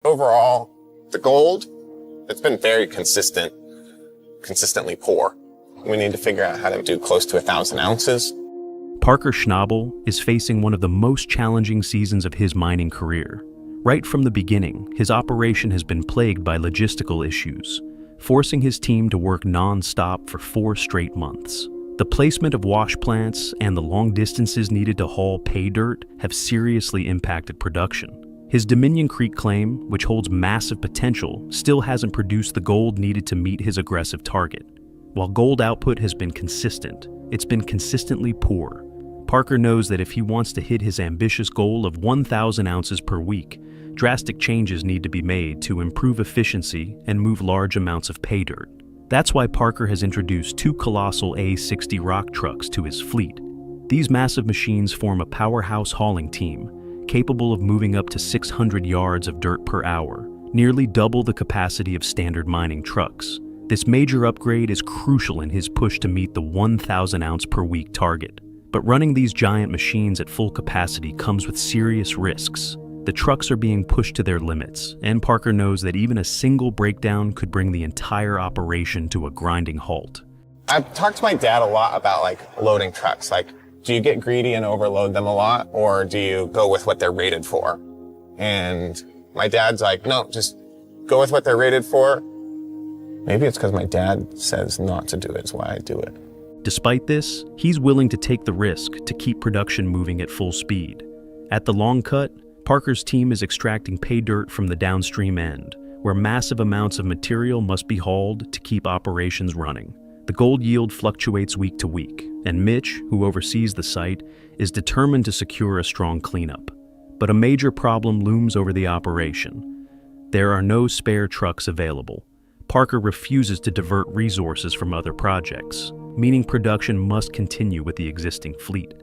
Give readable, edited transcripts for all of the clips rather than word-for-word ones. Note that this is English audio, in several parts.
overall, the gold, it's been very consistently poor. We need to figure out how to do close to 1,000 ounces. Parker Schnabel is facing one of the most challenging seasons of his mining career. Right from the beginning, his operation has been plagued by logistical issues, forcing his team to work non-stop for 4 straight months. The placement of wash plants and the long distances needed to haul pay dirt have seriously impacted production. His Dominion Creek claim, which holds massive potential, still hasn't produced the gold needed to meet his aggressive target. While gold output has been consistent, it's been consistently poor. Parker knows that if he wants to hit his ambitious goal of 1,000 ounces per week, drastic changes need to be made to improve efficiency and move large amounts of pay dirt. That's why Parker has introduced 2 colossal A60 rock trucks to his fleet. These massive machines form a powerhouse hauling team, capable of moving up to 600 yards of dirt per hour, nearly double the capacity of standard mining trucks. This major upgrade is crucial in his push to meet the 1,000 ounce per week target. But running these giant machines at full capacity comes with serious risks. The trucks are being pushed to their limits, and Parker knows that even a single breakdown could bring the entire operation to a grinding halt. I've talked to my dad a lot about loading trucks. Do you get greedy and overload them a lot, or do you go with what they're rated for? And my dad's like, no, just go with what they're rated for. Maybe it's because my dad says not to do it, is why I do it. Despite this, he's willing to take the risk to keep production moving at full speed. At the long cut, Parker's team is extracting pay dirt from the downstream end, where massive amounts of material must be hauled to keep operations running. The gold yield fluctuates week to week, and Mitch, who oversees the site, is determined to secure a strong cleanup. But a major problem looms over the operation. There are no spare trucks available. Parker refuses to divert resources from other projects, meaning production must continue with the existing fleet.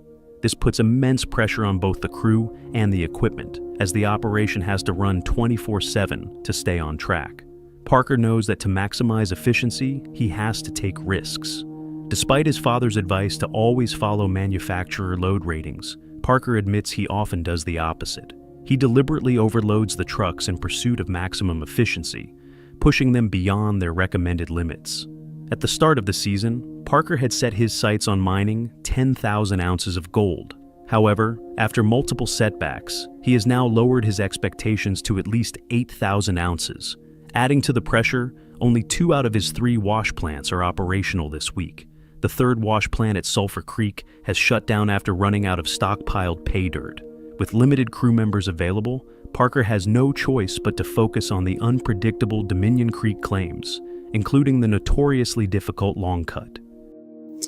This puts immense pressure on both the crew and the equipment, as the operation has to run 24/7 to stay on track. Parker knows that to maximize efficiency, he has to take risks. Despite his father's advice to always follow manufacturer load ratings, Parker admits he often does the opposite. He deliberately overloads the trucks in pursuit of maximum efficiency, pushing them beyond their recommended limits. At the start of the season, Parker had set his sights on mining 10,000 ounces of gold. However, after multiple setbacks, he has now lowered his expectations to at least 8,000 ounces. Adding to the pressure, only 2 out of his 3 wash plants are operational this week. The 3rd wash plant at Sulphur Creek has shut down after running out of stockpiled pay dirt. With limited crew members available, Parker has no choice but to focus on the unpredictable Dominion Creek claims, including the notoriously difficult long cut.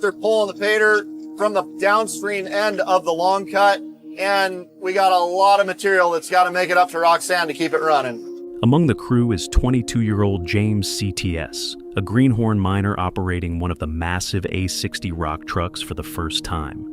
They're pulling the pay dirt from the downstream end of the long cut, and we got a lot of material that's got to make it up to Roxanne to keep it running. Among the crew is 22-year-old James CTS, a greenhorn miner operating one of the massive A60 rock trucks for the first time.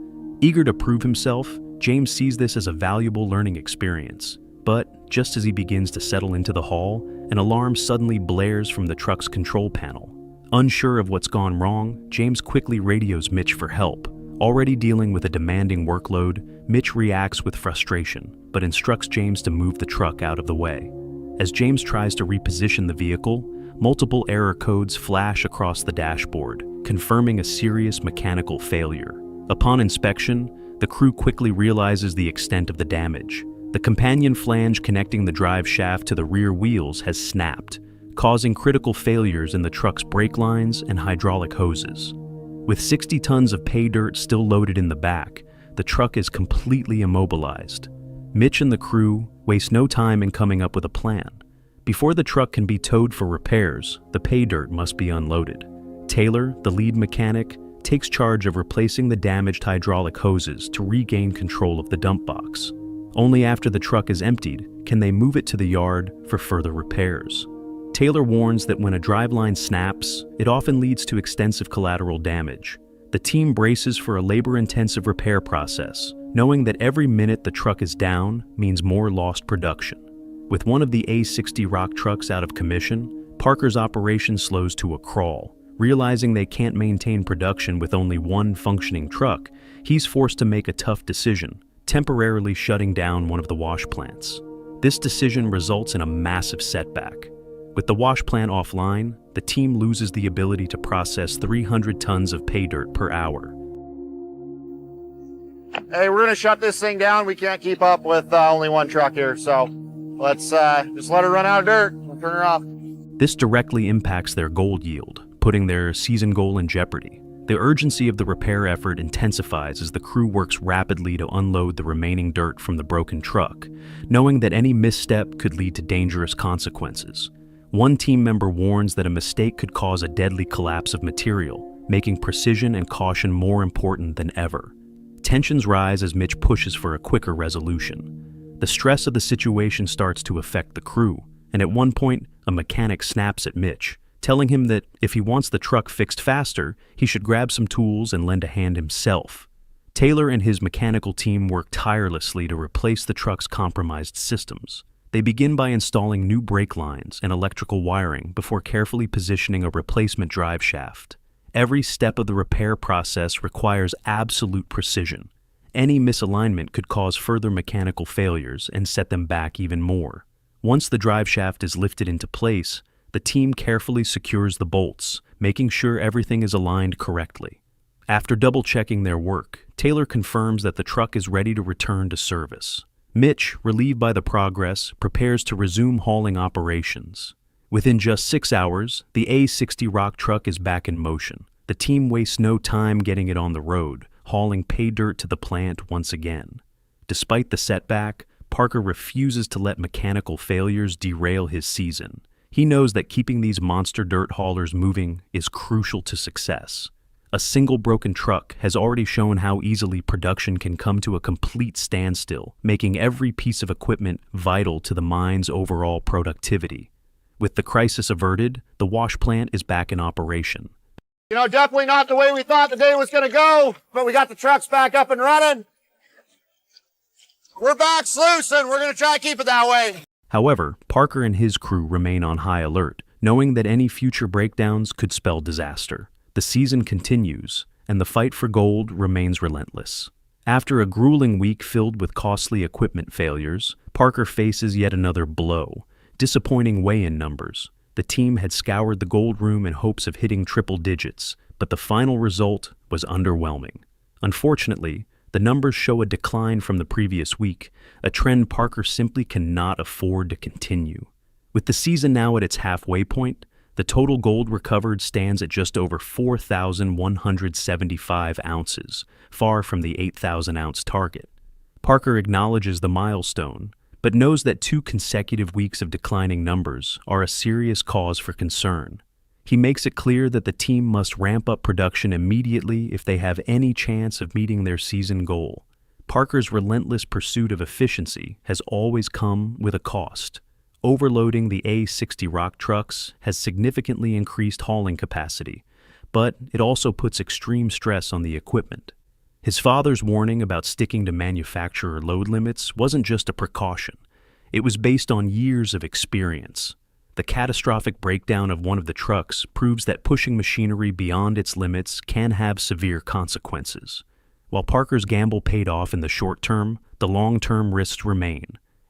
Eager to prove himself, James sees this as a valuable learning experience. But just as he begins to settle into the haul, an alarm suddenly blares from the truck's control panel. Unsure of what's gone wrong, James quickly radios Mitch for help. Already dealing with a demanding workload, Mitch reacts with frustration, but instructs James to move the truck out of the way. As James tries to reposition the vehicle, multiple error codes flash across the dashboard, confirming a serious mechanical failure. Upon inspection, the crew quickly realizes the extent of the damage. The companion flange connecting the drive shaft to the rear wheels has snapped, causing critical failures in the truck's brake lines and hydraulic hoses. With 60 tons of pay dirt still loaded in the back, the truck is completely immobilized. Mitch and the crew waste no time in coming up with a plan. Before the truck can be towed for repairs, the pay dirt must be unloaded. Taylor, the lead mechanic, takes charge of replacing the damaged hydraulic hoses to regain control of the dump box. Only after the truck is emptied can they move it to the yard for further repairs. Taylor warns that when a driveline snaps, it often leads to extensive collateral damage. The team braces for a labor-intensive repair process, knowing that every minute the truck is down means more lost production. With one of the A60 rock trucks out of commission, Parker's operation slows to a crawl. Realizing they can't maintain production with only one functioning truck, he's forced to make a tough decision, temporarily shutting down one of the wash plants. This decision results in a massive setback. With the wash plant offline, the team loses the ability to process 300 tons of pay dirt per hour. Hey, we're gonna shut this thing down. We can't keep up with only one truck here, so let's just let her run out of dirt. We'll turn her off. This directly impacts their gold yield, putting their season goal in jeopardy. The urgency of the repair effort intensifies as the crew works rapidly to unload the remaining dirt from the broken truck, knowing that any misstep could lead to dangerous consequences. One team member warns that a mistake could cause a deadly collapse of material, making precision and caution more important than ever. Tensions rise as Mitch pushes for a quicker resolution. The stress of the situation starts to affect the crew, and at one point, a mechanic snaps at Mitch, telling him that if he wants the truck fixed faster, he should grab some tools and lend a hand himself. Taylor and his mechanical team work tirelessly to replace the truck's compromised systems. They begin by installing new brake lines and electrical wiring before carefully positioning a replacement drive shaft. Every step of the repair process requires absolute precision. Any misalignment could cause further mechanical failures and set them back even more. Once the drive shaft is lifted into place, the team carefully secures the bolts, making sure everything is aligned correctly. After double-checking their work, Taylor confirms that the truck is ready to return to service. Mitch, relieved by the progress, prepares to resume hauling operations. Within just 6 hours, the A60 rock truck is back in motion. The team wastes no time getting it on the road, hauling pay dirt to the plant once again. Despite the setback, Parker refuses to let mechanical failures derail his season. He knows that keeping these monster dirt haulers moving is crucial to success. A single broken truck has already shown how easily production can come to a complete standstill, making every piece of equipment vital to the mine's overall productivity. With the crisis averted, the wash plant is back in operation. You know, definitely not the way we thought the day was gonna go, but we got the trucks back up and running. We're back loose, and we're gonna try to keep it that way. However, Parker and his crew remain on high alert, knowing that any future breakdowns could spell disaster. The season continues, and the fight for gold remains relentless. After a grueling week filled with costly equipment failures, Parker faces yet another blow: disappointing weigh-in numbers. The team had scoured the gold room in hopes of hitting triple digits, but the final result was underwhelming. Unfortunately, the numbers show a decline from the previous week, a trend Parker simply cannot afford to continue. With the season now at its halfway point, the total gold recovered stands at just over 4,175 ounces, far from the 8,000-ounce target. Parker acknowledges the milestone, but knows that 2 consecutive weeks of declining numbers are a serious cause for concern. He makes it clear that the team must ramp up production immediately if they have any chance of meeting their season goal. Parker's relentless pursuit of efficiency has always come with a cost. Overloading the A60 rock trucks has significantly increased hauling capacity, but it also puts extreme stress on the equipment. His father's warning about sticking to manufacturer load limits wasn't just a precaution. It was based on years of experience. The catastrophic breakdown of one of the trucks proves that pushing machinery beyond its limits can have severe consequences. While Parker's gamble paid off in the short term, the long-term risks remain.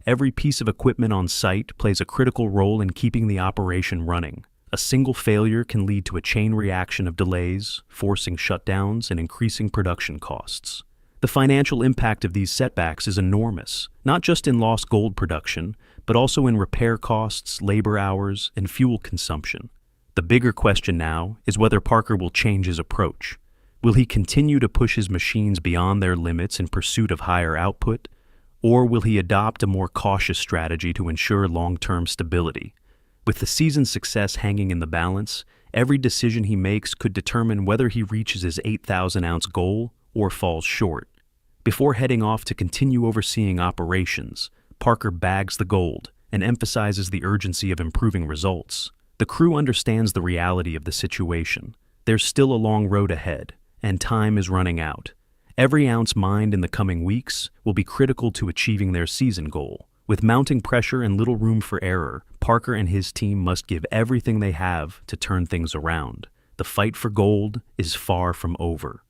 Every piece of equipment on site plays a critical role in keeping the operation running. A single failure can lead to a chain reaction of delays, forcing shutdowns and increasing production costs. The financial impact of these setbacks is enormous, not just in lost gold production, but also in repair costs, labor hours, and fuel consumption. The bigger question now is whether Parker will change his approach. Will he continue to push his machines beyond their limits in pursuit of higher output? Or will he adopt a more cautious strategy to ensure long-term stability? With the season's success hanging in the balance, every decision he makes could determine whether he reaches his 8,000-ounce goal or falls short. Before heading off to continue overseeing operations, Parker bags the gold and emphasizes the urgency of improving results. The crew understands the reality of the situation. There's still a long road ahead, and time is running out. Every ounce mined in the coming weeks will be critical to achieving their season goal. With mounting pressure and little room for error, Parker and his team must give everything they have to turn things around. The fight for gold is far from over.